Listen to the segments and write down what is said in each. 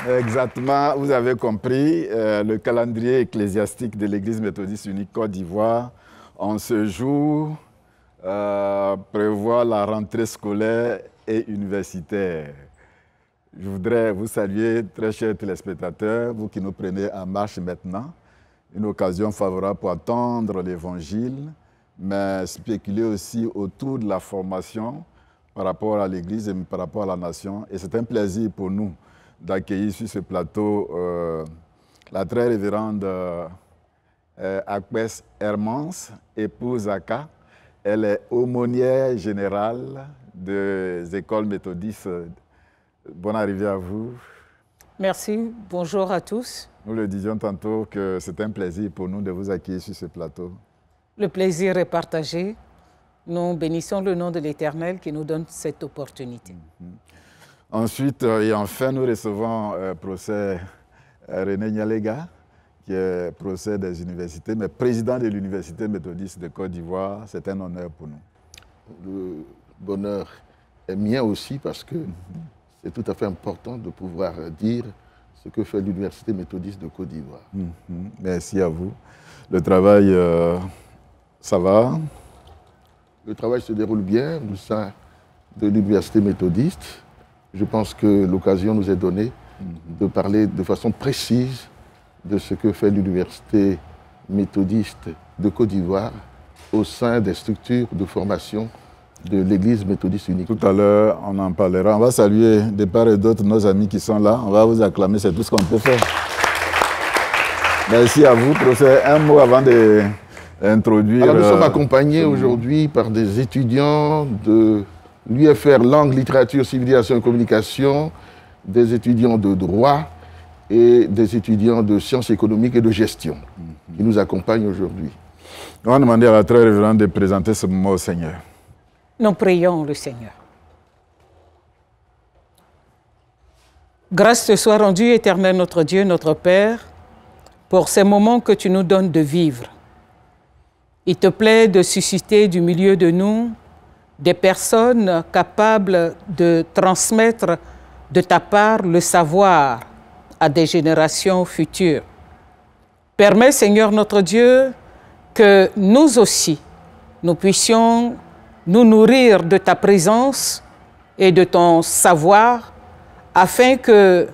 Exactement, vous avez compris, le calendrier ecclésiastique de l'Église méthodiste unique Côte d'Ivoire, en ce jour, prévoit la rentrée scolaire et universitaire. Je voudrais vous saluer, très chers téléspectateurs, vous qui nous prenez en marche maintenant. Une occasion favorable pour attendre l'Évangile, mais spéculer aussi autour de la formation par rapport à l'Église et par rapport à la nation. Et c'est un plaisir pour nous d'accueillir sur ce plateau la très révérende Akpes Hermance, épouse Aka. Elle est aumônière générale des écoles méthodistes. Bonne arrivée à vous. Merci, bonjour à tous. Nous le disions tantôt que c'est un plaisir pour nous de vous accueillir sur ce plateau. Le plaisir est partagé. Nous bénissons le nom de l'Éternel qui nous donne cette opportunité. Ensuite et enfin, nous recevons procès René Nyalega, qui est procès des universités, mais président de l'Université méthodiste de Côte d'Ivoire. C'est un honneur pour nous. Le bonheur est mien aussi parce que c'est tout à fait important de pouvoir dire ce que fait l'Université méthodiste de Côte d'Ivoire. Merci à vous. Le travail, ça va? Le travail se déroule bien au sein de l'Université méthodiste. Je pense que l'occasion nous est donnée de parler de façon précise de ce que fait l'Université méthodiste de Côte d'Ivoire au sein des structures de formation de l'Église méthodiste unique. Tout à l'heure, on en parlera. On va saluer de part et d'autre nos amis qui sont là. On va vous acclamer, c'est tout ce qu'on peut faire. Merci à vous. Professeur, un mot avant d'introduire... Alors, nous sommes accompagnés aujourd'hui par des étudiants de l'UFR Langue, Littérature, Civilisation et Communication, des étudiants de droit et des étudiants de sciences économiques et de gestion qui nous accompagnent aujourd'hui. On va demander à la très révérende de présenter ce moment au Seigneur. Nous prions le Seigneur. Grâce te soit rendue, Éternel notre Dieu, notre Père, pour ces moments que tu nous donnes de vivre. Il te plaît de susciter du milieu de nous des personnes capables de transmettre de ta part le savoir à des générations futures. Permets, Seigneur notre Dieu, que nous aussi, nous puissions nous nourrir de ta présence et de ton savoir, afin que,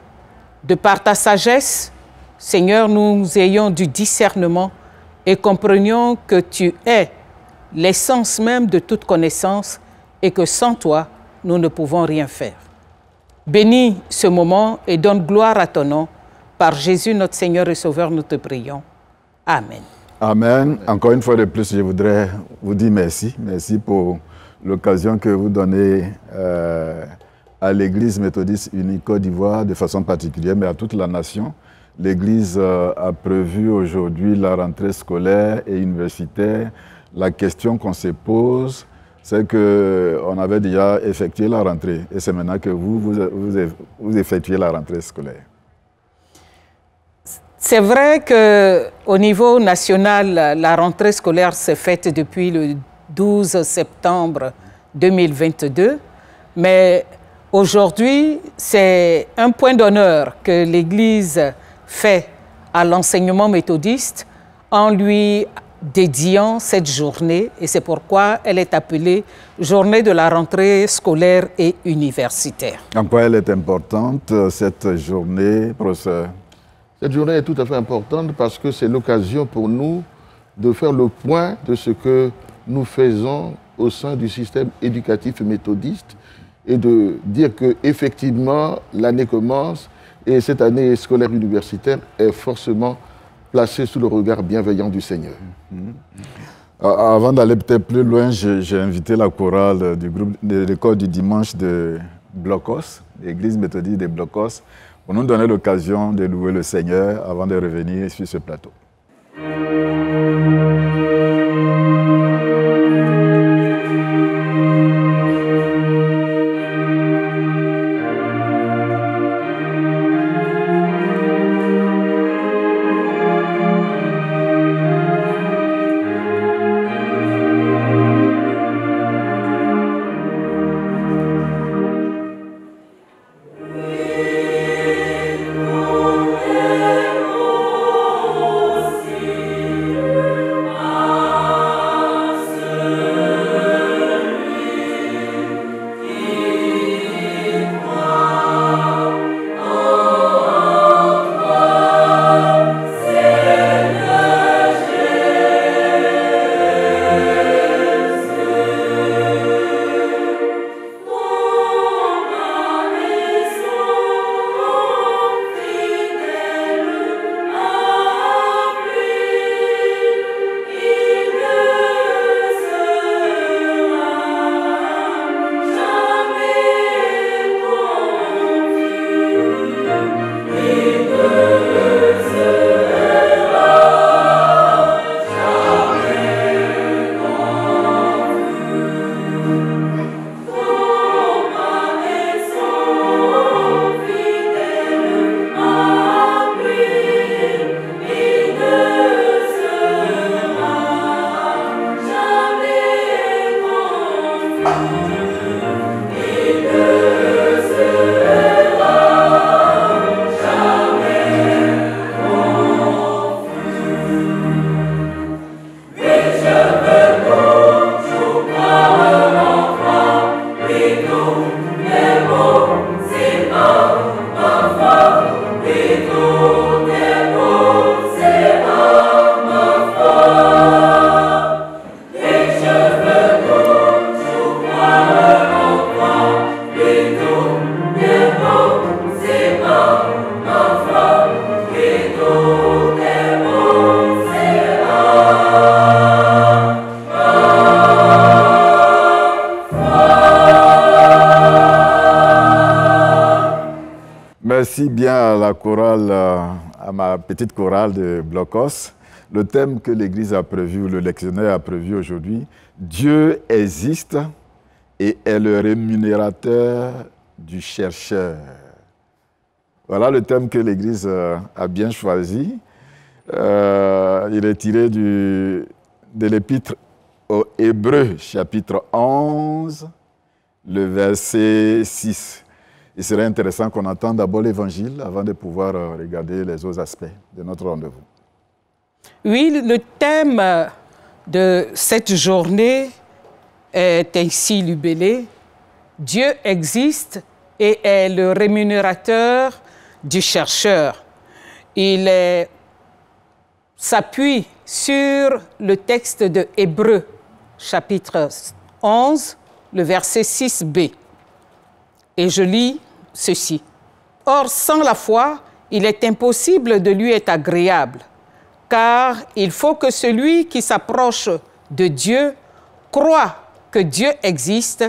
de par ta sagesse, Seigneur, nous ayons du discernement et comprenions que tu es l'essence même de toute connaissance et que sans toi, nous ne pouvons rien faire. Bénis ce moment et donne gloire à ton nom. Par Jésus, notre Seigneur et Sauveur, nous te prions. Amen. Amen. Encore une fois de plus, je voudrais vous dire merci. Merci pour l'occasion que vous donnez à l'Église méthodiste unique Côte d'Ivoire de façon particulière, mais à toute la nation. L'Église a prévu aujourd'hui la rentrée scolaire et universitaire. La question qu'on se pose, c'est qu'on avait déjà effectué la rentrée et c'est maintenant que vous effectuez la rentrée scolaire. C'est vrai qu'au niveau national, la rentrée scolaire s'est faite depuis le 12 septembre 2022, mais aujourd'hui, c'est un point d'honneur que l'Église fait à l'enseignement méthodiste en lui dédiant cette journée, et c'est pourquoi elle est appelée Journée de la rentrée scolaire et universitaire. En quoi elle est importante, cette journée, professeur? Cette journée est tout à fait importante parce que c'est l'occasion pour nous de faire le point de ce que nous faisons au sein du système éducatif méthodiste et de dire qu'effectivement, l'année commence et cette année scolaire universitaire est forcément placée sous le regard bienveillant du Seigneur. Avant d'aller peut-être plus loin, j'ai invité la chorale du groupe de l'école du dimanche de Blocos, l'église méthodiste de Blocos, pour nous donner l'occasion de louer le Seigneur avant de revenir sur ce plateau. Merci bien à la chorale, à ma petite chorale de Blocos. Le thème que l'Église a prévu, le lectionnaire a prévu aujourd'hui, Dieu existe et est le rémunérateur du chercheur. Voilà le thème que l'Église a bien choisi. Il est tiré de l'Épître aux Hébreux, chapitre 11, le verset 6. Il serait intéressant qu'on entende d'abord l'Évangile avant de pouvoir regarder les autres aspects de notre rendez-vous. Oui, le thème de cette journée est ainsi libellé. Dieu existe et est le rémunérateur du chercheur. Il s'appuie sur le texte de Hébreux, chapitre 11, le verset 6b. Et je lis ceci. Or, sans la foi, il est impossible de lui être agréable, car il faut que celui qui s'approche de Dieu croit que Dieu existe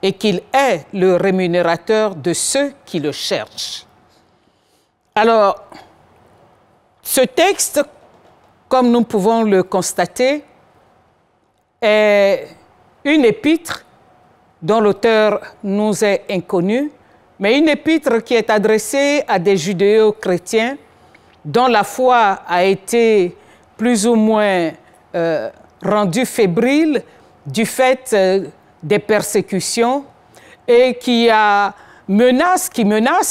et qu'il est le rémunérateur de ceux qui le cherchent. Alors, ce texte, comme nous pouvons le constater, est une épître dont l'auteur nous est inconnu, mais une épître qui est adressée à des judéo-chrétiens dont la foi a été plus ou moins rendue fébrile du fait des persécutions et qui menace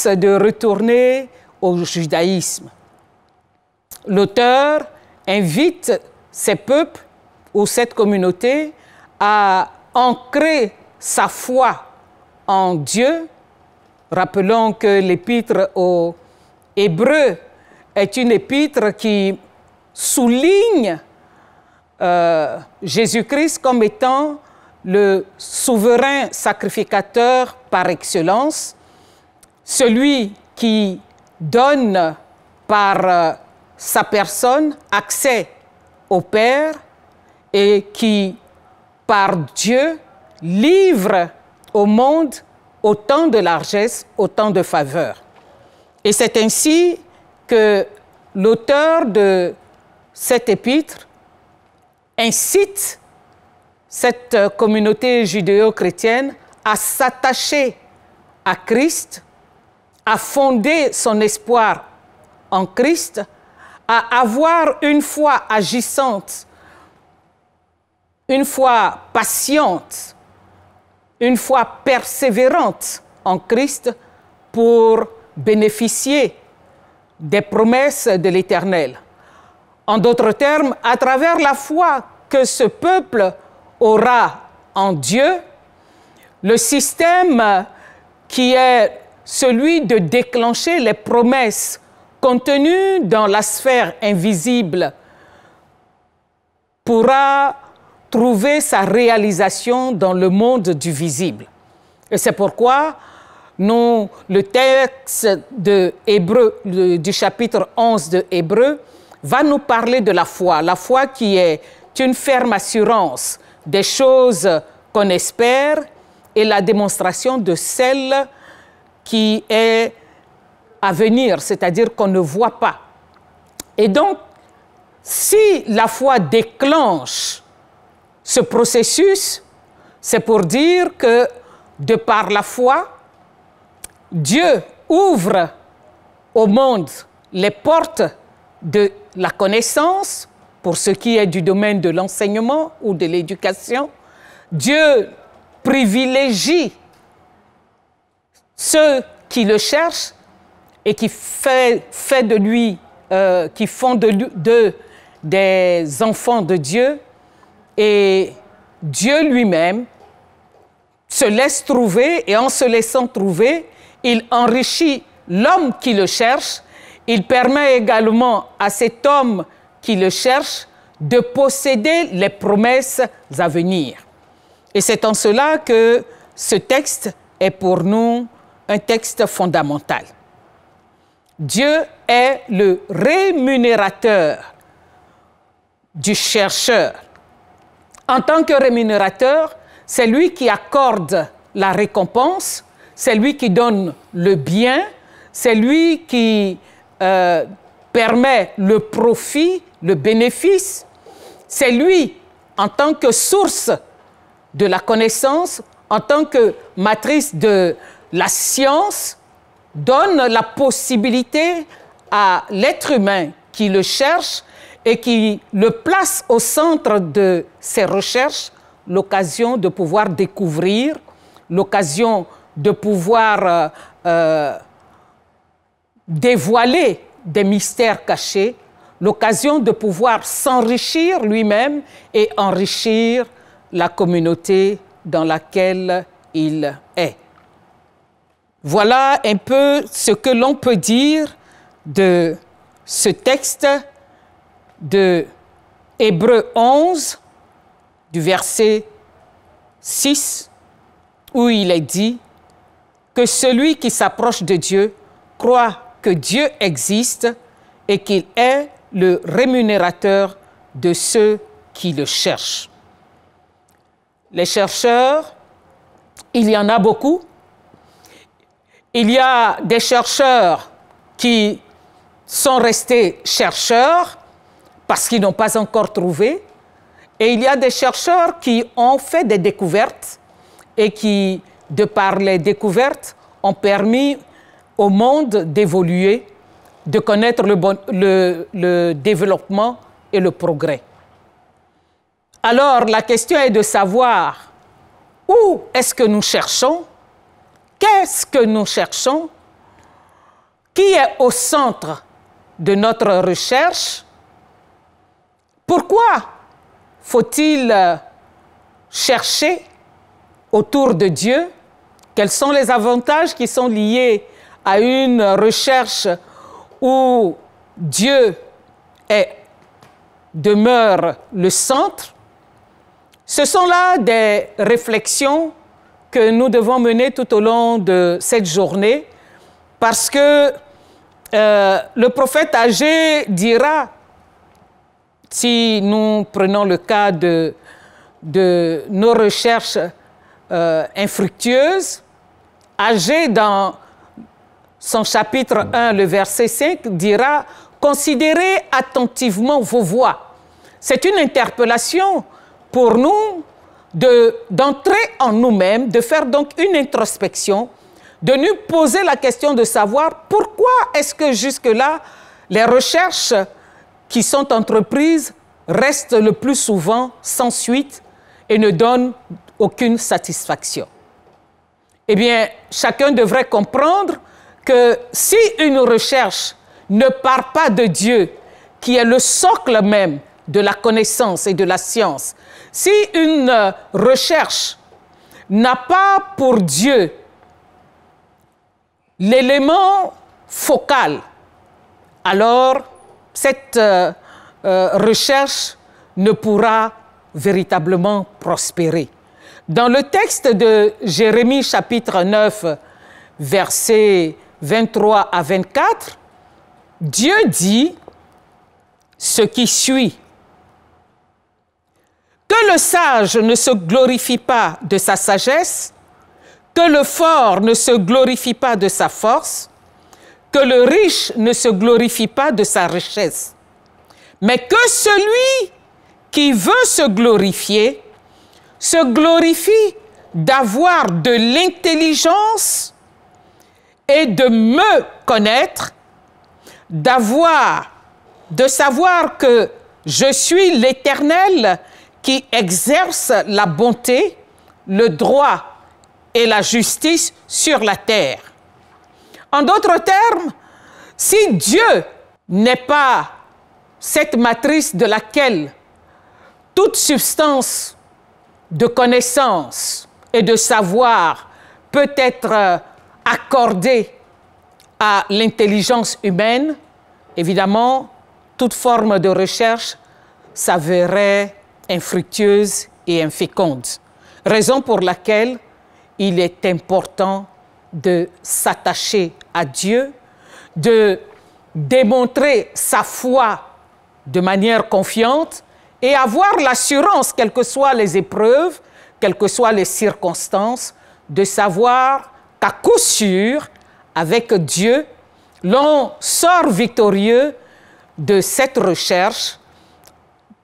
de retourner au judaïsme. L'auteur invite ces peuples ou cette communauté à ancrer sa foi en Dieu. Rappelons que l'épître aux Hébreux est une épître qui souligne Jésus-Christ comme étant le souverain sacrificateur par excellence, celui qui donne par sa personne accès au Père et qui, par Dieu, livre au monde autant de largesse, autant de faveur. Et c'est ainsi que l'auteur de cette épître incite cette communauté judéo-chrétienne à s'attacher à Christ, à fonder son espoir en Christ, à avoir une foi agissante, une foi patiente, une foi persévérante en Christ pour bénéficier des promesses de l'Éternel. En d'autres termes, à travers la foi que ce peuple aura en Dieu, le système qui est celui de déclencher les promesses contenues dans la sphère invisible pourra trouver sa réalisation dans le monde du visible. Et c'est pourquoi le texte de Hébreux, du chapitre 11 de Hébreux, va nous parler de la foi qui est une ferme assurance des choses qu'on espère et la démonstration de celle qui est à venir, c'est-à-dire qu'on ne voit pas. Et donc, si la foi déclenche ce processus, c'est pour dire que, de par la foi, Dieu ouvre au monde les portes de la connaissance, pour ce qui est du domaine de l'enseignement ou de l'éducation. Dieu privilégie ceux qui le cherchent et qui qui font d'eux des enfants de Dieu. Et Dieu lui-même se laisse trouver, et en se laissant trouver, il enrichit l'homme qui le cherche. Il permet également à cet homme qui le cherche de posséder les promesses à venir. Et c'est en cela que ce texte est pour nous un texte fondamental. Dieu est le rémunérateur du chercheur. En tant que rémunérateur, c'est lui qui accorde la récompense, c'est lui qui donne le bien, c'est lui qui permet le profit, le bénéfice. C'est lui, en tant que source de la connaissance, en tant que matrice de la science, donne la possibilité à l'être humain qui le cherche et qui le place au centre de ses recherches, l'occasion de pouvoir découvrir, l'occasion de pouvoir dévoiler des mystères cachés, l'occasion de pouvoir s'enrichir lui-même et enrichir la communauté dans laquelle il est. Voilà un peu ce que l'on peut dire de ce texte de Hébreux 11, du verset 6, où il est dit que celui qui s'approche de Dieu croit que Dieu existe et qu'il est le rémunérateur de ceux qui le cherchent. Les chercheurs, il y en a beaucoup. Il y a des chercheurs qui sont restés chercheurs parce qu'ils n'ont pas encore trouvé. Et il y a des chercheurs qui ont fait des découvertes et qui, de par les découvertes, ont permis au monde d'évoluer, de connaître le développement et le progrès. Alors, la question est de savoir où est-ce que nous cherchons, qu'est-ce que nous cherchons, qui est au centre de notre recherche, pourquoi faut-il chercher autour de Dieu, quels sont les avantages qui sont liés à une recherche où Dieu demeure le centre. Ce sont là des réflexions que nous devons mener tout au long de cette journée parce que le prophète Agé dira, si nous prenons le cas de nos recherches infructueuses, Agé dans son chapitre 1, le verset 5, dira « Considérez attentivement vos voies ». C'est une interpellation pour nous d'entrer en nous-mêmes, de faire donc une introspection, de nous poser la question de savoir pourquoi est-ce que jusque-là, les recherches qui sont entreprises restent le plus souvent sans suite et ne donnent aucune satisfaction. Eh bien, chacun devrait comprendre que si une recherche ne part pas de Dieu, qui est le socle même de la connaissance et de la science, si une recherche n'a pas pour Dieu l'élément focal, alors cette recherche ne pourra véritablement prospérer. Dans le texte de Jérémie chapitre 9, versets 23 à 24, Dieu dit ce qui suit. Que le sage ne se glorifie pas de sa sagesse, que le fort ne se glorifie pas de sa force, que le riche ne se glorifie pas de sa richesse, mais que celui qui veut se glorifie d'avoir de l'intelligence et de me connaître, de savoir que je suis l'Éternel qui exerce la bonté, le droit et la justice sur la terre. En d'autres termes, si Dieu n'est pas cette matrice de laquelle toute substance de connaissance et de savoir peut être accordée à l'intelligence humaine, évidemment, toute forme de recherche s'avérait infructueuse et inféconde. Raison pour laquelle il est important de s'attacher à Dieu, de démontrer sa foi de manière confiante et avoir l'assurance, quelles que soient les épreuves, quelles que soient les circonstances, de savoir qu'à coup sûr, avec Dieu, l'on sort victorieux de cette recherche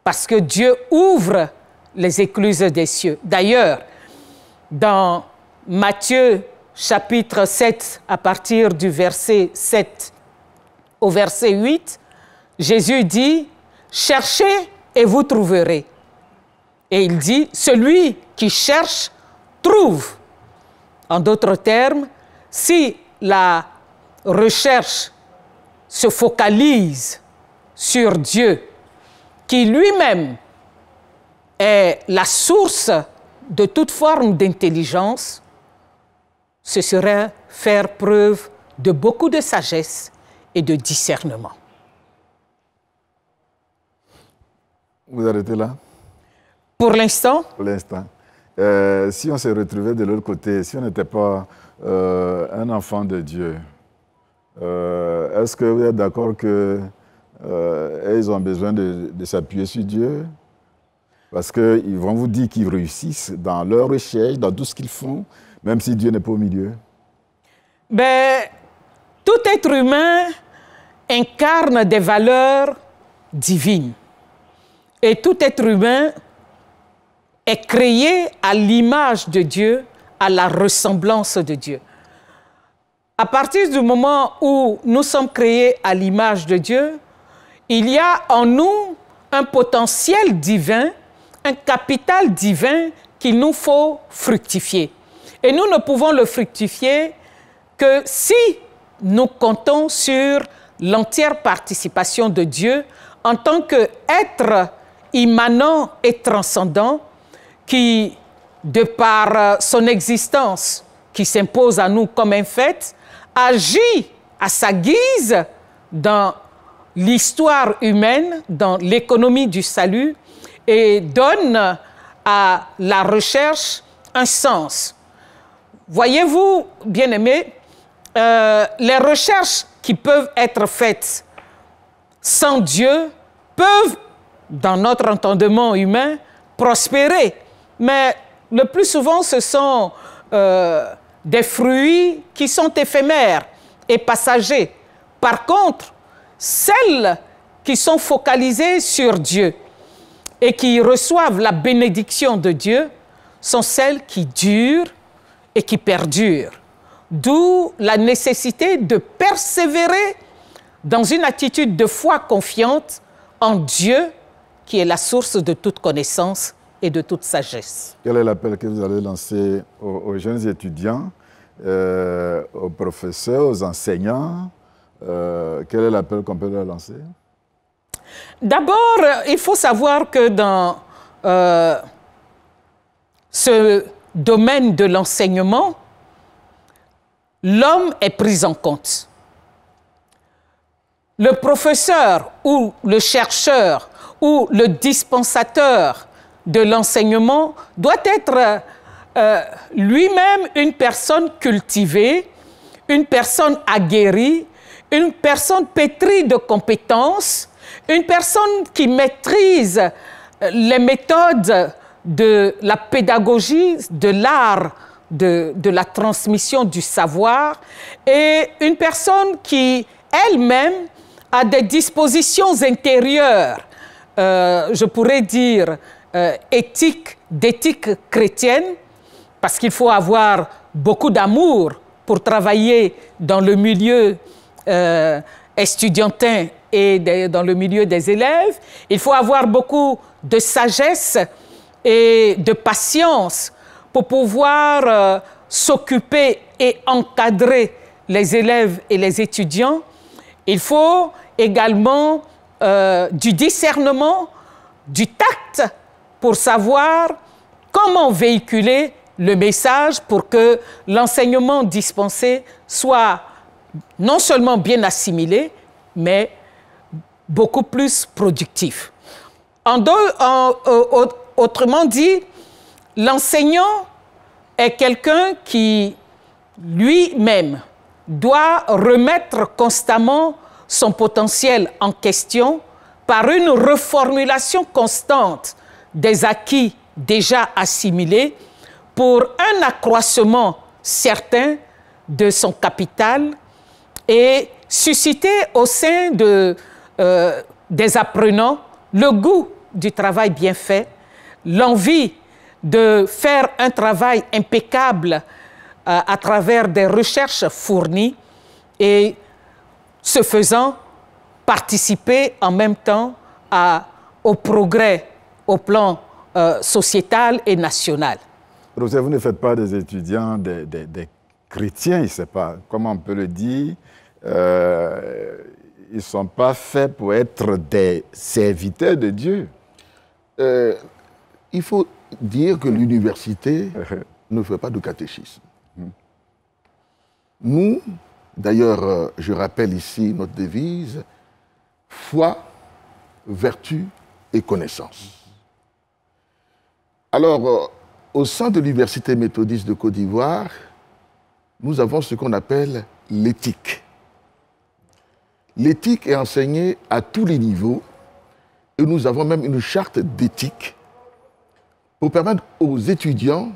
parce que Dieu ouvre les écluses des cieux. D'ailleurs, dans Matthieu chapitre 7, à partir du verset 7 au verset 8, Jésus dit « Cherchez et vous trouverez ». Et il dit « Celui qui cherche, trouve ». En d'autres termes, si la recherche se focalise sur Dieu, qui lui-même est la source de toute forme d'intelligence, ce serait faire preuve de beaucoup de sagesse et de discernement. Vous arrêtez là? Pour l'instant? Pour l'instant. Si on se retrouvait de l'autre côté, si on n'était pas un enfant de Dieu, est-ce que vous êtes d'accord qu'ils ont besoin de s'appuyer sur Dieu? Parce qu'ils vont vous dire qu'ils réussissent dans leur recherche, dans tout ce qu'ils font, même si Dieu n'est pas au milieu. Ben, tout être humain incarne des valeurs divines. Et tout être humain est créé à l'image de Dieu, à la ressemblance de Dieu. À partir du moment où nous sommes créés à l'image de Dieu, il y a en nous un potentiel divin, un capital divin qu'il nous faut fructifier. Et nous ne pouvons le fructifier que si nous comptons sur l'entière participation de Dieu en tant qu'être immanent et transcendant qui, de par son existence, qui s'impose à nous comme un fait, agit à sa guise dans l'histoire humaine, dans l'économie du salut et donne à la recherche un sens. Voyez-vous, bien-aimés, les recherches qui peuvent être faites sans Dieu peuvent, dans notre entendement humain, prospérer. Mais le plus souvent, ce sont des fruits qui sont éphémères et passagers. Par contre, celles qui sont focalisées sur Dieu et qui reçoivent la bénédiction de Dieu sont celles qui durent et qui perdurent. D'où la nécessité de persévérer dans une attitude de foi confiante en Dieu, qui est la source de toute connaissance et de toute sagesse. Quel est l'appel que vous allez lancer aux jeunes étudiants, aux professeurs, aux enseignants? Quel est l'appel qu'on peut leur lancer? D'abord, il faut savoir que dans ce domaine de l'enseignement, l'homme est pris en compte. Le professeur ou le chercheur ou le dispensateur de l'enseignement doit être lui-même une personne cultivée, une personne aguerrie, une personne pétrie de compétences, une personne qui maîtrise les méthodes de la pédagogie, de l'art, de la transmission du savoir, et une personne qui, elle-même, a des dispositions intérieures, je pourrais dire, d'éthique chrétienne, parce qu'il faut avoir beaucoup d'amour pour travailler dans le milieu estudiantin et dans le milieu des élèves. Il faut avoir beaucoup de sagesse et de patience pour pouvoir s'occuper et encadrer les élèves et les étudiants. Il faut également du discernement, du tact pour savoir comment véhiculer le message pour que l'enseignement dispensé soit non seulement bien assimilé, mais beaucoup plus productif. Autrement dit, l'enseignant est quelqu'un qui lui-même doit remettre constamment son potentiel en question par une reformulation constante des acquis déjà assimilés pour un accroissement certain de son capital et susciter au sein des apprenants le goût du travail bien fait, l'envie de faire un travail impeccable à travers des recherches fournies et, ce faisant, participer en même temps au progrès au plan sociétal et national. Professeur, vous ne faites pas des étudiants des chrétiens, je ne sais pas comment on peut le dire. Ils ne sont pas faits pour être des serviteurs de Dieu. Il faut dire que l'université ne fait pas de catéchisme. Nous, d'ailleurs, je rappelle ici notre devise, foi, vertu et connaissance. Alors, au sein de l'Université méthodiste de Côte d'Ivoire, nous avons ce qu'on appelle l'éthique. L'éthique est enseignée à tous les niveaux et nous avons même une charte d'éthique pour permettre aux étudiants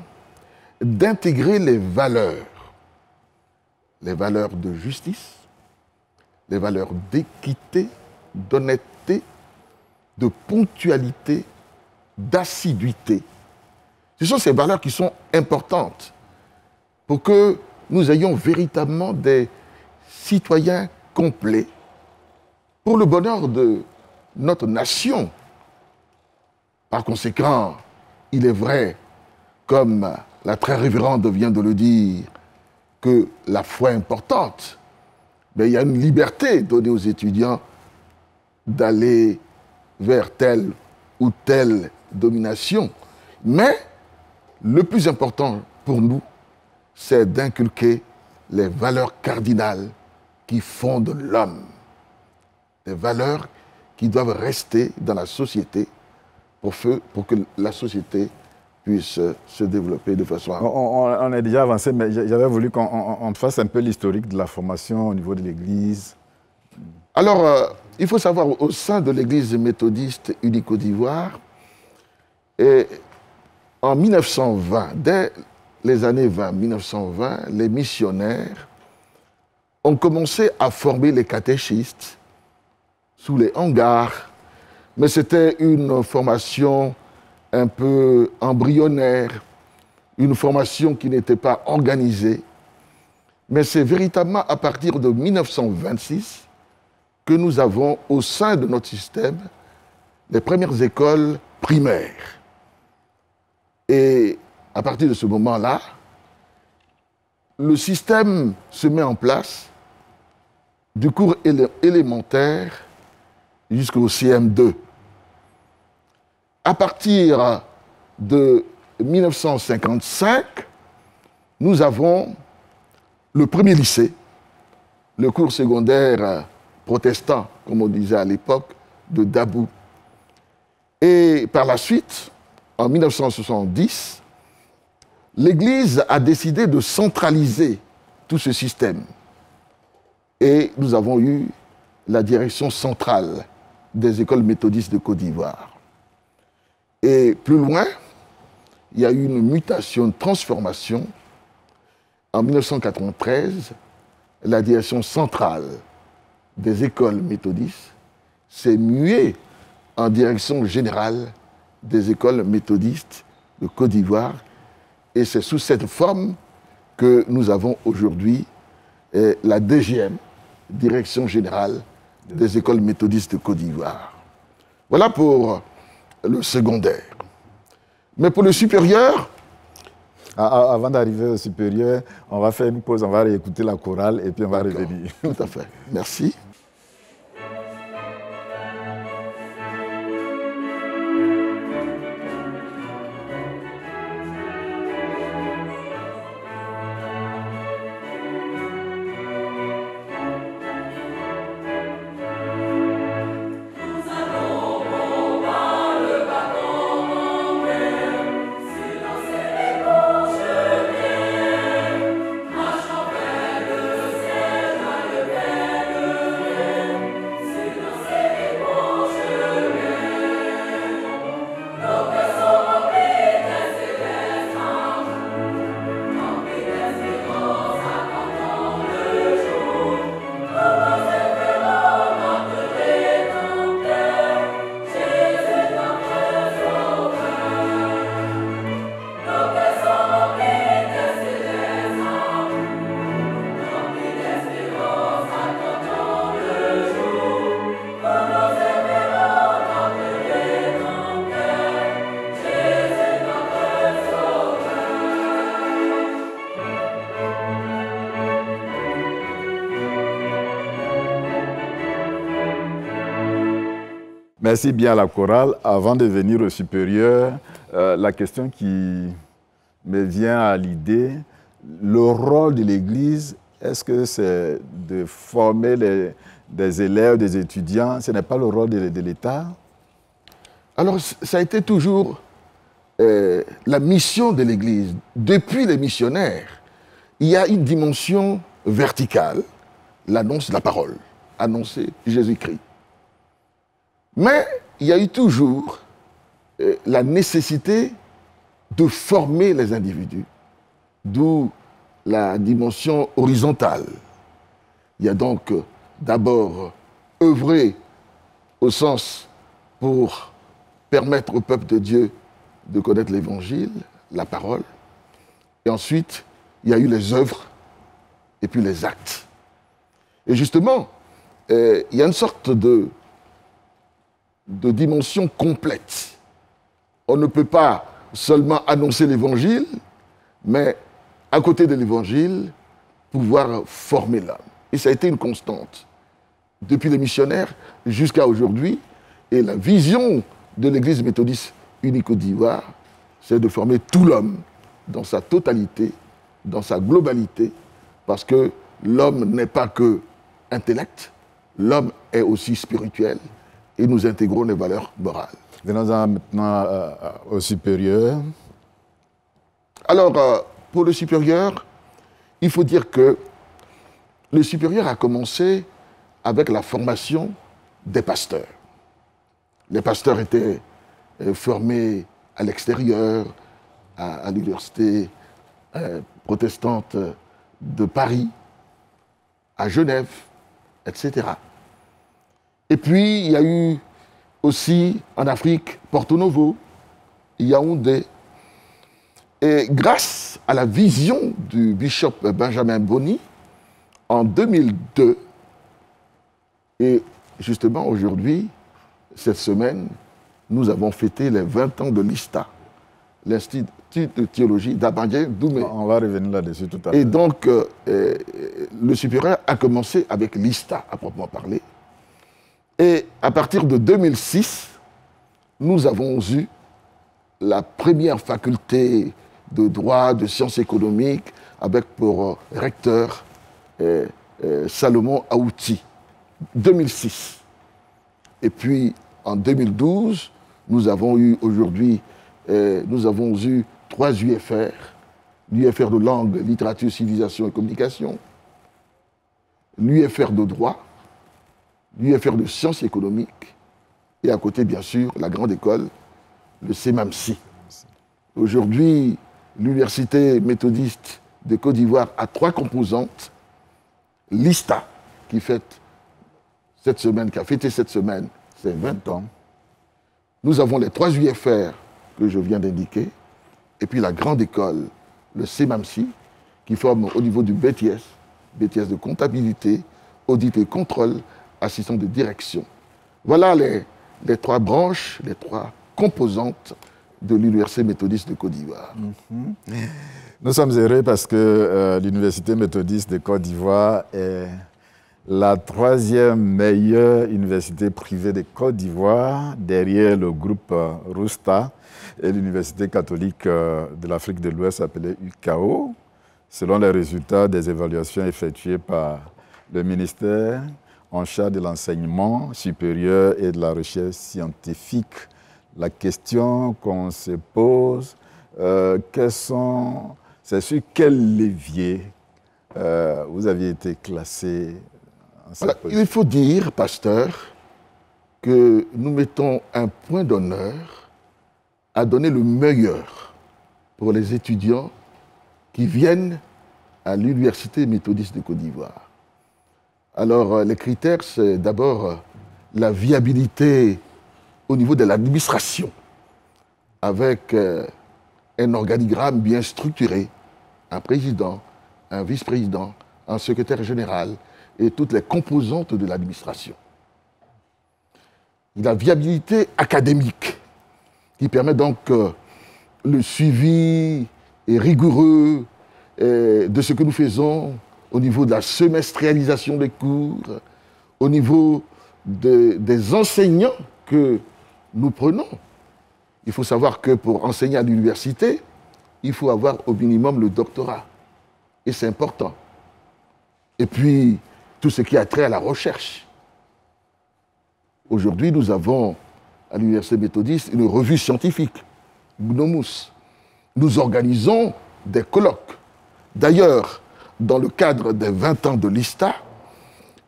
d'intégrer les valeurs de justice, les valeurs d'équité, d'honnêteté, de ponctualité, d'assiduité. Ce sont ces valeurs qui sont importantes pour que nous ayons véritablement des citoyens complets pour le bonheur de notre nation. Par conséquent, il est vrai, comme la très révérende vient de le dire, que la foi est importante, mais il y a une liberté donnée aux étudiants d'aller vers telle ou telle domination. Mais le plus important pour nous, c'est d'inculquer les valeurs cardinales qui fondent l'homme. Des valeurs qui doivent rester dans la société pour que la société puisse se développer de façon... On est déjà avancé, mais j'avais voulu qu'on fasse un peu l'historique de la formation au niveau de l'Église. Alors, il faut savoir, au sein de l'Église méthodiste unie Côte d'Ivoire, en 1920, dès les années 1920, les missionnaires ont commencé à former les catéchistes sous les hangars, mais c'était une formation un peu embryonnaire, une formation qui n'était pas organisée. Mais c'est véritablement à partir de 1926 que nous avons au sein de notre système les premières écoles primaires. Et à partir de ce moment-là, le système se met en place du cours élémentaire jusqu'au CM2. À partir de 1955, nous avons le premier lycée, le cours secondaire protestant, comme on disait à l'époque, de Dabou. Et par la suite, en 1970, l'Église a décidé de centraliser tout ce système. Et nous avons eu la direction centrale des écoles méthodistes de Côte d'Ivoire. Et plus loin, il y a eu une mutation, une transformation. En 1993, la direction centrale des écoles méthodistes s'est muée en direction générale des écoles méthodistes de Côte d'Ivoire. Et c'est sous cette forme que nous avons aujourd'hui la DGM, Direction générale des écoles méthodistes de Côte d'Ivoire. Voilà pour le secondaire. Mais pour le supérieur... Avant d'arriver au supérieur, on va faire une pause, on va réécouter la chorale et puis on va revenir. Tout à fait. Merci. Chant Merci bien à la chorale. Avant de venir au supérieur, la question qui me vient à l'idée, le rôle de l'Église, est-ce que c'est de former des élèves, des étudiants? Ce n'est pas le rôle de l'État? Alors, ça a été toujours la mission de l'Église. Depuis les missionnaires, il y a une dimension verticale, l'annonce de la parole, annoncer Jésus-Christ. Mais il y a eu toujours la nécessité de former les individus, d'où la dimension horizontale. Il y a donc d'abord œuvré au sens pour permettre au peuple de Dieu de connaître l'Évangile, la parole. Et ensuite, il y a eu les œuvres et puis les actes. Et justement, il y a une sorte de dimension complète. On ne peut pas seulement annoncer l'Évangile, mais à côté de l'Évangile, pouvoir former l'homme. Et ça a été une constante depuis les missionnaires jusqu'à aujourd'hui. Et la vision de l'Église méthodiste unique Côte d'Ivoire, c'est de former tout l'homme dans sa totalité, dans sa globalité, parce que l'homme n'est pas que intellect, l'homme est aussi spirituel, et nous intégrons les valeurs morales. Venons-en maintenant au supérieur. Alors, pour le supérieur, il faut dire que le supérieur a commencé avec la formation des pasteurs. Les pasteurs étaient formés à l'extérieur, à l'université protestante de Paris, à Genève, etc. Et puis, il y a eu aussi en Afrique, Porto Novo, Yaoundé. Et grâce à la vision du bishop Benjamin Boni, en 2002, et justement aujourd'hui, cette semaine, nous avons fêté les 20 ans de l'ISTA, l'Institut de théologie d'Abandjé Doumé. On va revenir là-dessus tout à l'heure. Et donc, le supérieur a commencé avec l'ISTA, à proprement parler. Et à partir de 2006, nous avons eu la première faculté de droit, de sciences économiques, avec pour recteur Salomon Aouti. 2006. Et puis, en 2012, nous avons eu aujourd'hui, nous avons eu 3 UFR, l'UFR de langue, littérature, civilisation et communication, l'UFR de droit, l'UFR de sciences économiques, et à côté, bien sûr, la grande école, le CEMAMSI. Aujourd'hui, l'Université méthodiste de Côte d'Ivoire a 3 composantes. L'ISTA, qui fête cette semaine, qui a fêté cette semaine ses 20 ans. Nous avons les 3 UFR que je viens d'indiquer, et puis la grande école, le CEMAMSI, qui forme au niveau du BTS, BTS de comptabilité, audit et contrôle, assistant de direction. Voilà les 3 branches, les 3 composantes de l'Université méthodiste de Côte d'Ivoire. Nous sommes heureux parce que l'Université méthodiste de Côte d'Ivoire est la 3e meilleure université privée de Côte d'Ivoire, derrière le groupe Rousta et l'Université catholique de l'Afrique de l'Ouest appelée UCAO, selon les résultats des évaluations effectuées par le ministère en charge de l'enseignement supérieur et de la recherche scientifique. La question qu'on se pose, c'est sur quel levier vous aviez été classé? Voilà, il faut dire, pasteur, que nous mettons un point d'honneur à donner le meilleur pour les étudiants qui viennent à l'Université méthodiste de Côte d'Ivoire. Alors, les critères, c'est d'abord la viabilité au niveau de l'administration, avec un organigramme bien structuré, un président, un vice-président, un secrétaire général et toutes les composantes de l'administration. La viabilité académique, qui permet donc le suivi rigoureux de ce que nous faisons au niveau de la semestrialisation des cours, au niveau des enseignants que nous prenons. Il faut savoir que pour enseigner à l'université, il faut avoir au minimum le doctorat. Et c'est important. Et puis, tout ce qui a trait à la recherche. Aujourd'hui, nous avons à l'Université méthodiste une revue scientifique, Gnomus. Nous organisons des colloques. D'ailleurs, dans le cadre des 20 ans de l'ISTA,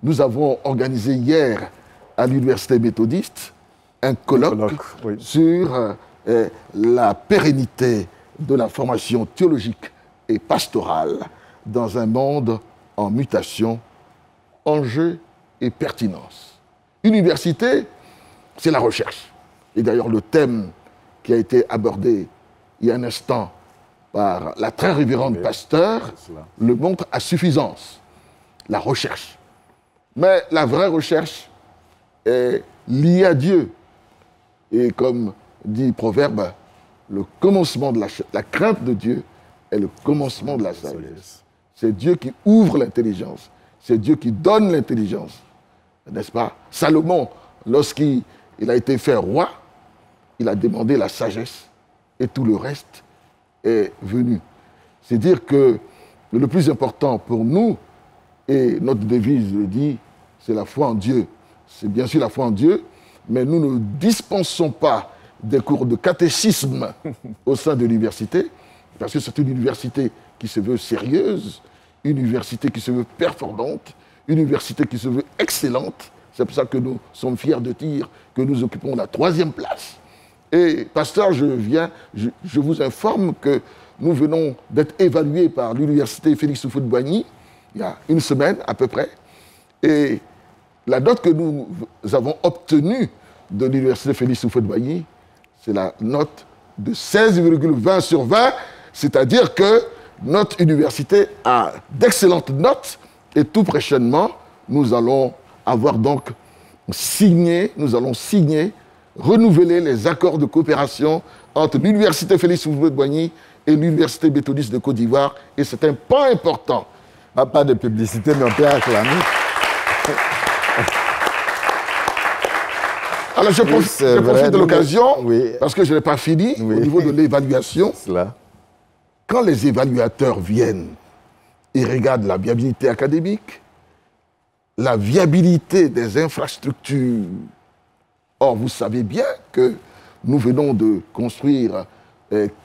nous avons organisé hier à l'Université méthodiste un colloque sur la pérennité de la formation théologique et pastorale dans un monde en mutation, enjeux et pertinence. Université, c'est la recherche. Et d'ailleurs, le thème qui a été abordé il y a un instant par la très révérende pasteur le montre à suffisance. La recherche. Mais la vraie recherche est liée à Dieu. Et comme dit le Proverbe, le commencement de la crainte de Dieu est le commencement de la sagesse. C'est Dieu qui ouvre l'intelligence. C'est Dieu qui donne l'intelligence. N'est-ce pas? Salomon, lorsqu'il a été fait roi, il a demandé la sagesse et tout le reste est venu. C'est dire que le plus important pour nous, et notre devise le dit, c'est la foi en Dieu. C'est bien sûr la foi en Dieu, mais nous ne dispensons pas des cours de catéchisme au sein de l'université, parce que c'est une université qui se veut sérieuse, une université qui se veut performante, une université qui se veut excellente. C'est pour ça que nous sommes fiers de dire que nous occupons la 3e place. Et, pasteur, je vous informe que nous venons d'être évalués par l'université Félix Houphouët-Boigny, il y a une semaine à peu près. Et la note que nous avons obtenue de l'université Félix Houphouët-Boigny, c'est la note de 16,20 sur 20, c'est-à-dire que notre université a d'excellentes notes et tout prochainement, nous allons avoir donc signé, renouveler les accords de coopération entre l'université Félix Houphouët-Boigny et l'université méthodiste de Côte d'Ivoire. Et c'est un pas important. Pas de publicité, mais on peut acclamer. Alors je profite de l'occasion, parce que je n'ai pas fini, au niveau de l'évaluation. Quand les évaluateurs viennent et regardent la viabilité académique, la viabilité des infrastructures. Or, vous savez bien que nous venons de construire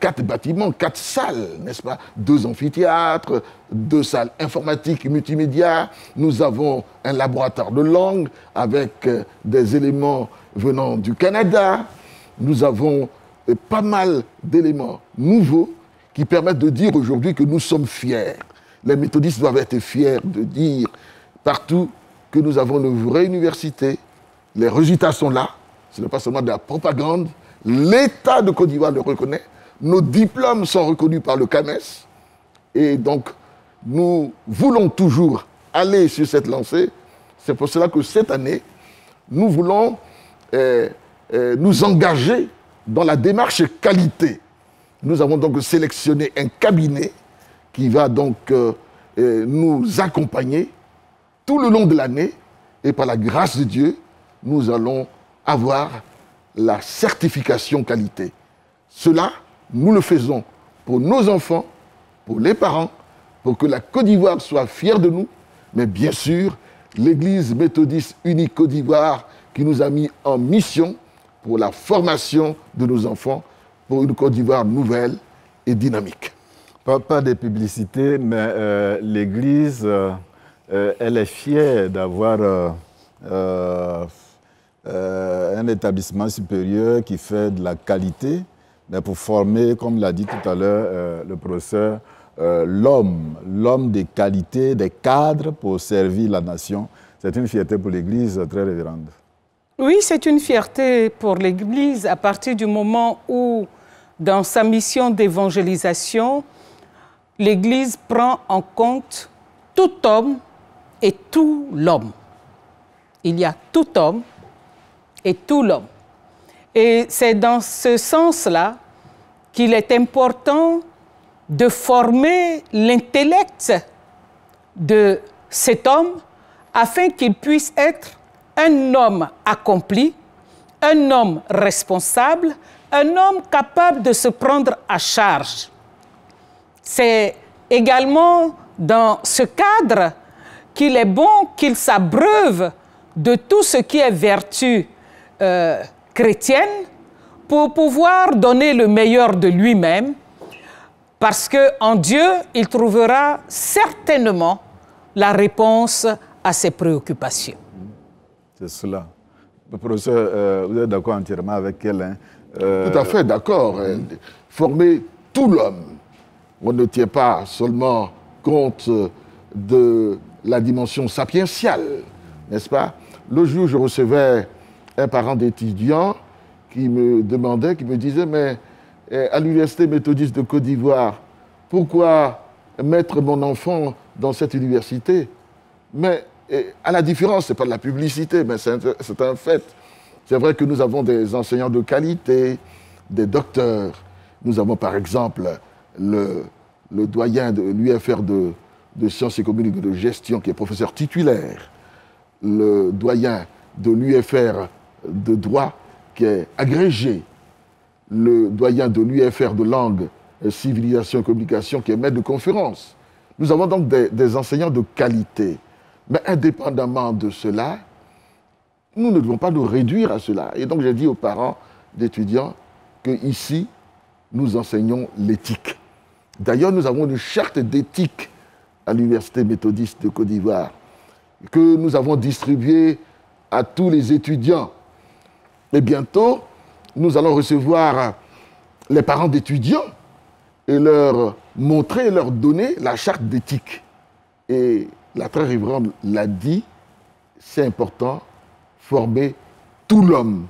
4 bâtiments, 4 salles, n'est-ce pas? 2 amphithéâtres, 2 salles informatiques multimédia. Nous avons un laboratoire de langue avec des éléments venant du Canada. Nous avons pas mal d'éléments nouveaux qui permettent de dire aujourd'hui que nous sommes fiers. Les méthodistes doivent être fiers de dire partout que nous avons une vraie université. Les résultats sont là. Ce n'est pas seulement de la propagande. L'État de Côte d'Ivoire le reconnaît. Nos diplômes sont reconnus par le CAMES. Et donc, nous voulons toujours aller sur cette lancée. C'est pour cela que cette année, nous voulons nous engager dans la démarche qualité. Nous avons donc sélectionné un cabinet qui va donc nous accompagner tout le long de l'année. Et par la grâce de Dieu, nous allons avoir la certification qualité. Cela, nous le faisons pour nos enfants, pour les parents, pour que la Côte d'Ivoire soit fière de nous, mais bien sûr, l'Église méthodiste unique Côte d'Ivoire qui nous a mis en mission pour la formation de nos enfants, pour une Côte d'Ivoire nouvelle et dynamique. Pas de publicité, mais l'Église, elle est fière d'avoir un établissement supérieur qui fait de la qualité, mais pour former, comme l'a dit tout à l'heure le professeur, l'homme de qualité, des cadres pour servir la nation. C'est une fierté pour l'Église très révérende. Oui, c'est une fierté pour l'Église à partir du moment où, dans sa mission d'évangélisation, l'Église prend en compte tout homme et tout l'homme. Il y a tout homme et tout l'homme. Et c'est dans ce sens-là qu'il est important de former l'intellect de cet homme afin qu'il puisse être un homme accompli, un homme responsable, un homme capable de se prendre à charge. C'est également dans ce cadre qu'il est bon qu'il s'abreuve de tout ce qui est vertu chrétienne pour pouvoir donner le meilleur de lui-même, parce qu'en Dieu, il trouvera certainement la réponse à ses préoccupations. C'est cela. Professeur, vous êtes d'accord entièrement avec elle, hein? Tout à fait d'accord. Former tout l'homme. On ne tient pas seulement compte de la dimension sapientiale, n'est-ce pas? Le jour, je recevais un parent d'étudiant qui me demandait, qui me disait, mais à l'Université méthodiste de Côte d'Ivoire, pourquoi mettre mon enfant dans cette université? Mais à la différence, ce n'est pas de la publicité, mais c'est un fait. C'est vrai que nous avons des enseignants de qualité, des docteurs. Nous avons par exemple le doyen de l'UFR de sciences économiques et de gestion qui est professeur titulaire, le doyen de l'UFR de droit qui est agrégé, le doyen de l'UFR de langue, civilisation et communication qui est maître de conférence. Nous avons donc des enseignants de qualité. Mais indépendamment de cela, nous ne devons pas nous réduire à cela. Et donc j'ai dit aux parents d'étudiants qu'ici, nous enseignons l'éthique. D'ailleurs, nous avons une charte d'éthique à l'Université méthodiste de Côte d'Ivoire que nous avons distribuée à tous les étudiants. Et bientôt, nous allons recevoir les parents d'étudiants et leur montrer, leur donner la charte d'éthique. Et la très révérende l'a dit, c'est important, former tout l'homme,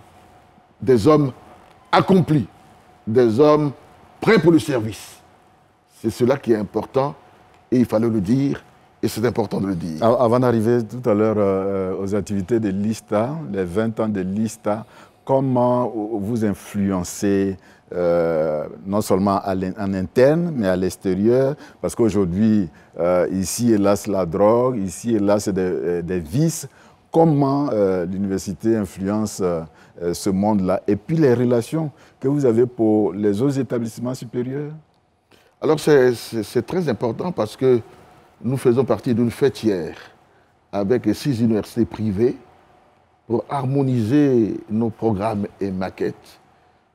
des hommes accomplis, des hommes prêts pour le service. C'est cela qui est important et il fallait le dire et c'est important de le dire. Avant d'arriver tout à l'heure aux activités de l'ISTA, les 20 ans de l'ISTA, comment vous influencez non seulement en interne, mais à l'extérieur? Parce qu'aujourd'hui, ici et là, c'est la drogue, ici et là, c'est des vices. Comment l'université influence ce monde-là? Et puis les relations que vous avez pour les autres établissements supérieurs? Alors c'est très important parce que nous faisons partie d'une fêtière avec 6 universités privées pour harmoniser nos programmes et maquettes,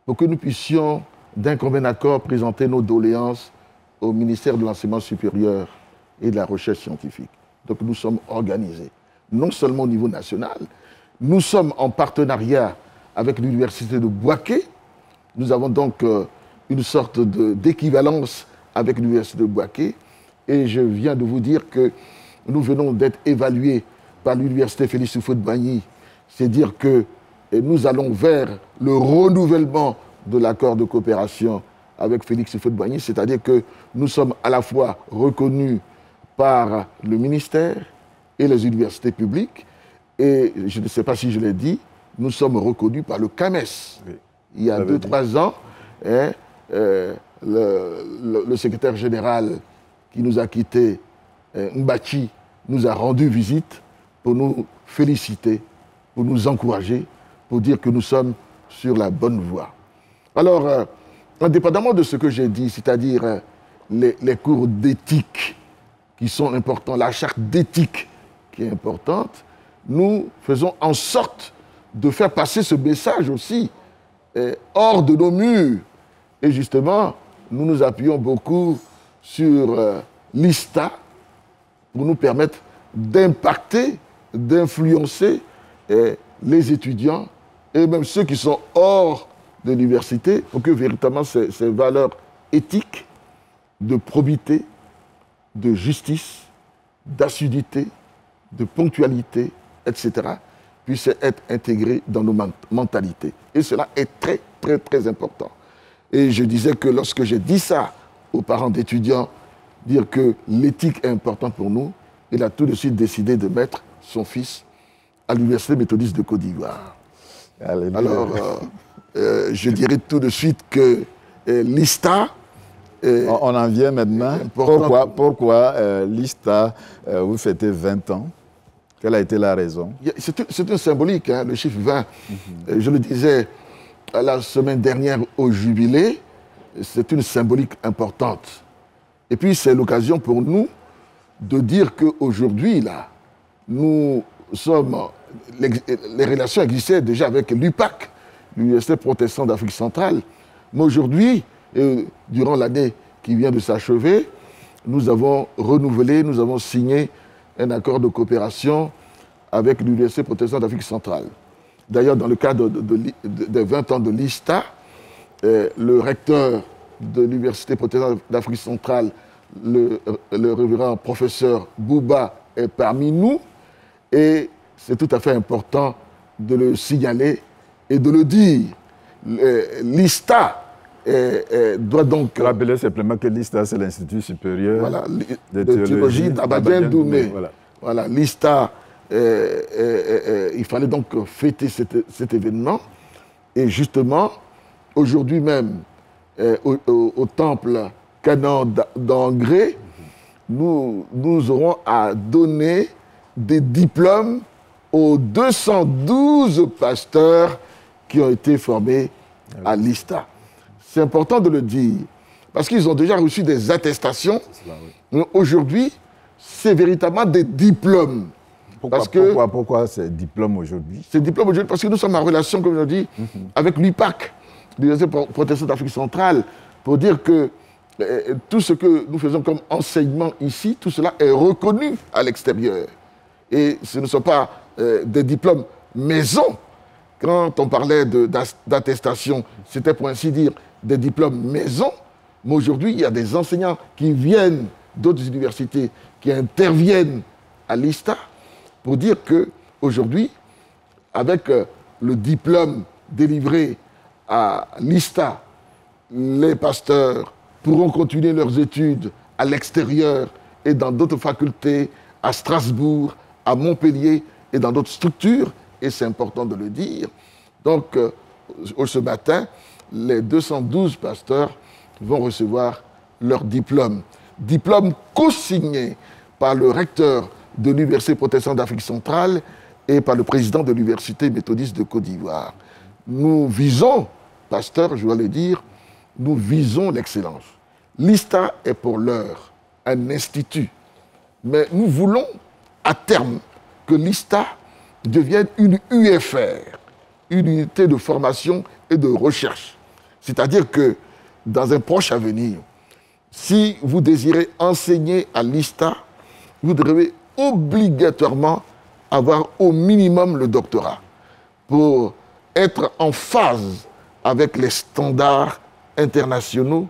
pour que nous puissions d'un commun accord présenter nos doléances au ministère de l'Enseignement supérieur et de la Recherche scientifique. Donc nous sommes organisés, non seulement au niveau national, nous sommes en partenariat avec l'université de Bouaké. Nous avons donc une sorte d'équivalence avec l'université de Bouaké. Et je viens de vous dire que nous venons d'être évalués par l'université Félix Houphouët-Boigny. C'est dire que nous allons vers le renouvellement de l'accord de coopération avec Félix Houphouët-Boigny, c'est-à-dire que nous sommes à la fois reconnus par le ministère et les universités publiques, et je ne sais pas si je l'ai dit, nous sommes reconnus par le CAMES. Oui. Il y a 2-3 ans, le secrétaire général qui nous a quittés, Mbachi, nous a rendu visite pour nous féliciter, pour nous encourager, pour dire que nous sommes sur la bonne voie. Alors, indépendamment de ce que j'ai dit, c'est-à-dire les cours d'éthique qui sont importants, la charte d'éthique qui est importante, nous faisons en sorte de faire passer ce message aussi hors de nos murs. Et justement, nous nous appuyons beaucoup sur l'ISTA pour nous permettre d'impacter, d'influencer les étudiants et même ceux qui sont hors de l'université pour que véritablement ces valeurs éthiques, de probité, de justice, d'assiduité, de ponctualité, etc., puissent être intégrées dans nos mentalités. Et cela est très, très, très important. Et je disais que lorsque j'ai dit ça aux parents d'étudiants, dire que l'éthique est importante pour nous, il a tout de suite décidé de mettre son fils à l'Université méthodiste de Côte d'Ivoire. Alors, je dirais tout de suite que l'ISTA... On en vient maintenant. Pourquoi l'ISTA, vous fêtez 20 ans? Quelle a été la raison? C'est un symbolique, hein, le chiffre 20. Je le disais la semaine dernière au jubilé, c'est une symbolique importante. Et puis c'est l'occasion pour nous de dire qu'aujourd'hui, là, nous sommes... Les relations existaient déjà avec l'UPAC, l'Université protestante d'Afrique centrale. Mais aujourd'hui, durant l'année qui vient de s'achever, nous avons renouvelé, nous avons signé un accord de coopération avec l'Université protestante d'Afrique centrale. D'ailleurs, dans le cadre des 20 ans de l'ISTA, le recteur de l'Université protestante d'Afrique centrale, le révérend professeur Bouba, est parmi nous. Et c'est tout à fait important de le signaler et de le dire. L'ISTA doit donc... Rappeler simplement que l'ISTA, c'est l'Institut supérieur de théologie d'Abadien Doumé. Voilà, l'ISTA, il fallait donc fêter cet événement. Et justement, aujourd'hui même, au temple Canon d'Angré, nous aurons à donner des diplômes aux 212 pasteurs qui ont été formés à l'ISTA. C'est important de le dire, parce qu'ils ont déjà reçu des attestations. Aujourd'hui, c'est véritablement des diplômes. Pourquoi ces diplômes aujourd'hui? Ces diplômes aujourd'hui, parce que nous sommes en relation, comme je l'ai dit, avec l'UPAC, l'Université protestante d'Afrique centrale, pour dire que tout ce que nous faisons comme enseignement ici, tout cela est reconnu à l'extérieur. Et ce ne sont pas des diplômes maison. Quand on parlait d'attestation, c'était pour ainsi dire des diplômes maison. Mais aujourd'hui, il y a des enseignants qui viennent d'autres universités, qui interviennent à l'ISTA pour dire qu'aujourd'hui, avec le diplôme délivré à l'ISTA, les pasteurs pourront continuer leurs études à l'extérieur et dans d'autres facultés, à Strasbourg, à Montpellier et dans d'autres structures, et c'est important de le dire. Donc, ce matin, les 212 pasteurs vont recevoir leur diplôme. Diplôme co-signé par le recteur de l'Université protestante d'Afrique centrale et par le président de l'Université méthodiste de Côte d'Ivoire. Nous visons, pasteurs, je dois le dire, nous visons l'excellence. L'ISTA est pour l'heure un institut, mais nous voulons à terme que l'ISTA devienne une UFR, une unité de formation et de recherche. C'est-à-dire que dans un proche avenir, si vous désirez enseigner à l'ISTA, vous devez obligatoirement avoir au minimum le doctorat pour être en phase avec les standards internationaux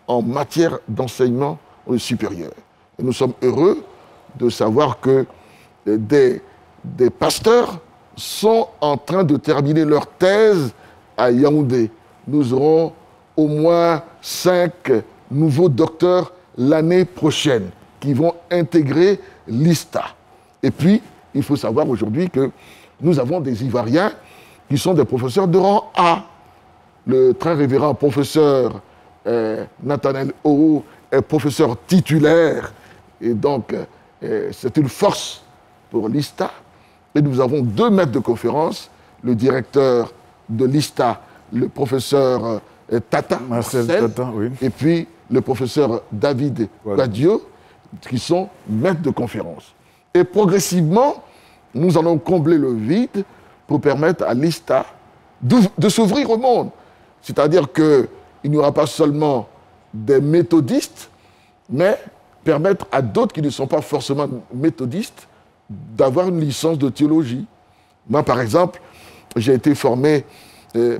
en matière d'enseignement supérieur. Et nous sommes heureux de savoir que des pasteurs sont en train de terminer leur thèse à Yaoundé. Nous aurons au moins 5 nouveaux docteurs l'année prochaine qui vont intégrer l'ISTA. Et puis, il faut savoir aujourd'hui que nous avons des Ivoiriens qui sont des professeurs de rang A. Le très révérend professeur Nathanaël Oro est professeur titulaire. Et donc, c'est une force pour l'ISTA. Et nous avons 2 maîtres de conférence, le directeur de l'ISTA, le professeur Tata, Marcel, oui. Et puis le professeur David Quadio, qui sont maîtres de conférence. Et progressivement, nous allons combler le vide pour permettre à l'ISTA de s'ouvrir au monde. C'est-à-dire qu'il n'y aura pas seulement des méthodistes, mais permettre à d'autres qui ne sont pas forcément méthodistes d'avoir une licence de théologie. Moi, par exemple, j'ai été formé,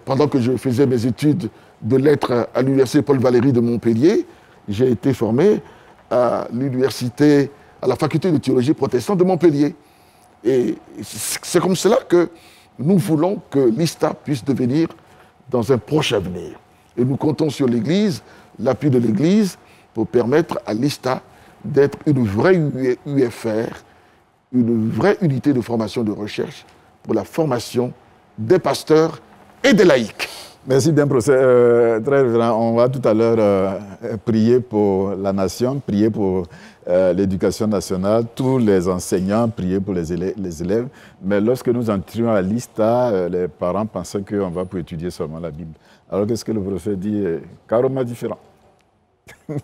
pendant que je faisais mes études de lettres à l'université Paul Valéry de Montpellier, j'ai été formé à l'université, à la faculté de théologie protestante de Montpellier. Et c'est comme cela que nous voulons que l'ISTA puisse devenir dans un proche avenir. Et nous comptons sur l'Église, l'appui de l'Église, pour permettre à l'ISTA d'être une vraie UFR, une vraie unité de formation de recherche pour la formation des pasteurs et des laïcs. Merci bien, professeur. Très révérend. On va tout à l'heure prier pour la nation, prier pour l'éducation nationale, tous les enseignants, prier pour les élèves. Mais lorsque nous entrions à l'ISTA, les parents pensaient qu'on va pour étudier seulement la Bible. Alors qu'est-ce que le professeur dit est carrément différent.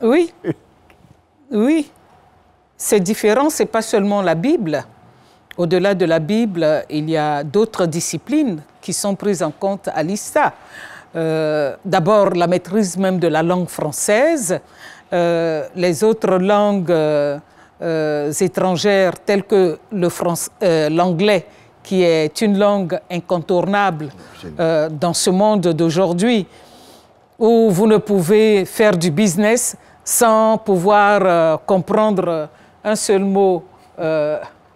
Oui, oui. C'est différent, ce n'est pas seulement la Bible. Au-delà de la Bible, il y a d'autres disciplines qui sont prises en compte à l'ISTA. D'abord, la maîtrise même de la langue française, les autres langues étrangères telles que l'anglais, qui est une langue incontournable dans ce monde d'aujourd'hui, où vous ne pouvez faire du business sans pouvoir comprendre un seul mot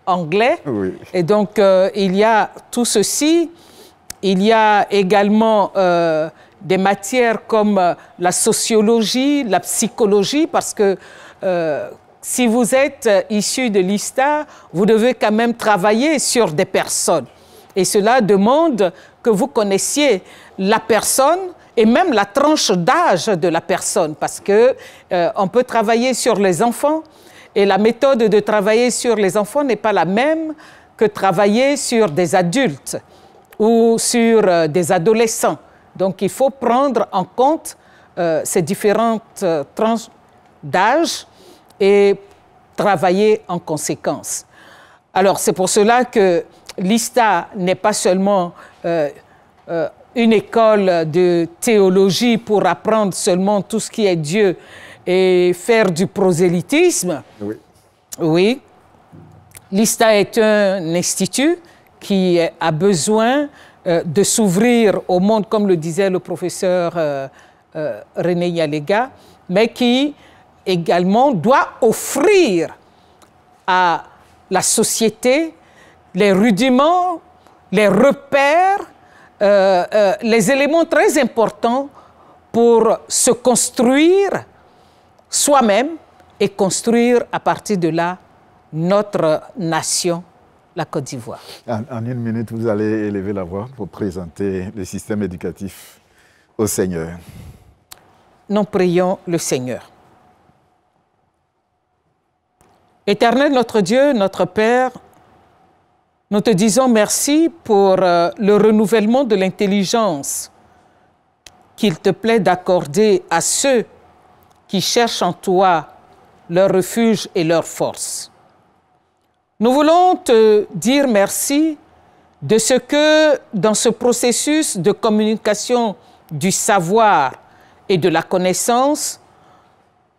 anglais. Oui. Et donc, il y a tout ceci. Il y a également des matières comme la sociologie, la psychologie, parce que si vous êtes issu de l'ISTA, vous devez quand même travailler sur des personnes. Et cela demande que vous connaissiez la personne et même la tranche d'âge de la personne, parce qu'on peut travailler sur les enfants, et la méthode de travailler sur les enfants n'est pas la même que travailler sur des adultes ou sur des adolescents. Donc, il faut prendre en compte ces différentes tranches d'âge et travailler en conséquence. Alors, c'est pour cela que l'ISTA n'est pas seulement une école de théologie pour apprendre seulement tout ce qui est Dieu et faire du prosélytisme. Oui. Oui. L'ISTA est un institut qui a besoin de s'ouvrir au monde, comme le disait le professeur René Yalega, mais qui également doit offrir à la société les rudiments, les repères, les éléments très importants pour se construire soi-même et construire à partir de là notre nation, la Côte d'Ivoire. En une minute, vous allez élever la voix pour présenter le système éducatif au Seigneur. Nous prions le Seigneur. Éternel notre Dieu, notre Père, nous te disons merci pour le renouvellement de l'intelligence qu'il te plaît d'accorder à ceux qui cherchent en toi leur refuge et leur force. Nous voulons te dire merci de ce que, dans ce processus de communication du savoir et de la connaissance,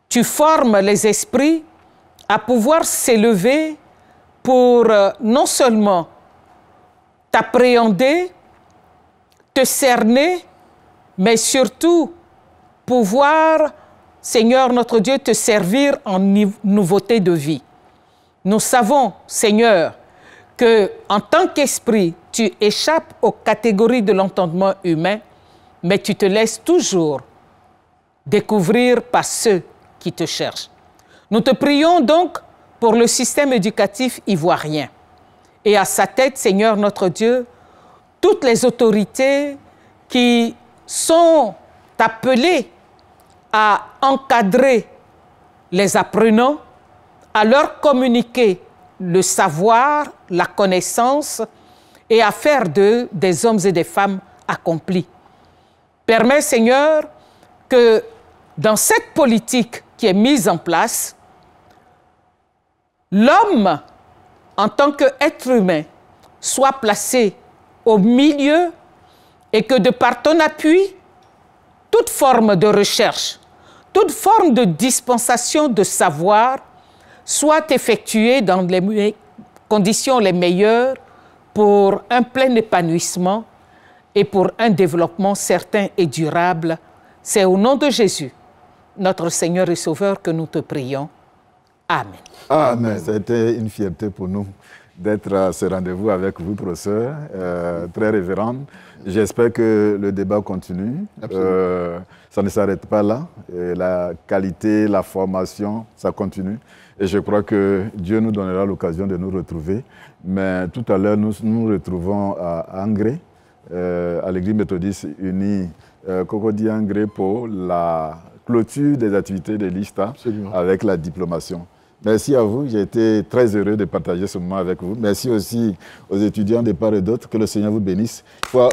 tu formes les esprits à pouvoir s'élever pour non seulement t'appréhender, te cerner, mais surtout pouvoir, Seigneur notre Dieu, te servir en nouveauté de vie. Nous savons, Seigneur, qu'en tant qu'esprit, tu échappes aux catégories de l'entendement humain, mais tu te laisses toujours découvrir par ceux qui te cherchent. Nous te prions donc pour le système éducatif ivoirien et à sa tête, Seigneur notre Dieu, toutes les autorités qui sont appelées à encadrer les apprenants, à leur communiquer le savoir, la connaissance et à faire d'eux des hommes et des femmes accomplis. Permets, Seigneur, que dans cette politique qui est mise en place, l'homme, en tant qu'être humain, soit placé au milieu et que de par ton appui, toute forme de recherche, toute forme de dispensation de savoir soit effectuée dans les conditions les meilleures pour un plein épanouissement et pour un développement certain et durable. C'est au nom de Jésus, notre Seigneur et Sauveur, que nous te prions. Amen. Amen. C'était une fierté pour nous d'être à ce rendez-vous avec vous, professeur, très révérende. J'espère que le débat continue. Ça ne s'arrête pas là. Et la qualité, la formation, ça continue. Et je crois que Dieu nous donnera l'occasion de nous retrouver. Mais tout à l'heure, nous nous retrouvons à Angré, à l'Église méthodiste unie Cocody Angré pour la clôture des activités de l'ISTA avec la diplomation. Merci à vous, j'ai été très heureux de partager ce moment avec vous. Merci aussi aux étudiants de part et d'autre, que le Seigneur vous bénisse. Faut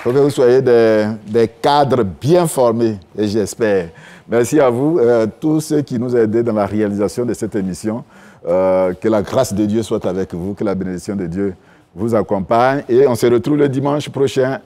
que vous soyez des cadres bien formés, et j'espère. Merci à vous, tous ceux qui nous ont aidés dans la réalisation de cette émission. Que la grâce de Dieu soit avec vous, que la bénédiction de Dieu vous accompagne. Et on se retrouve le dimanche prochain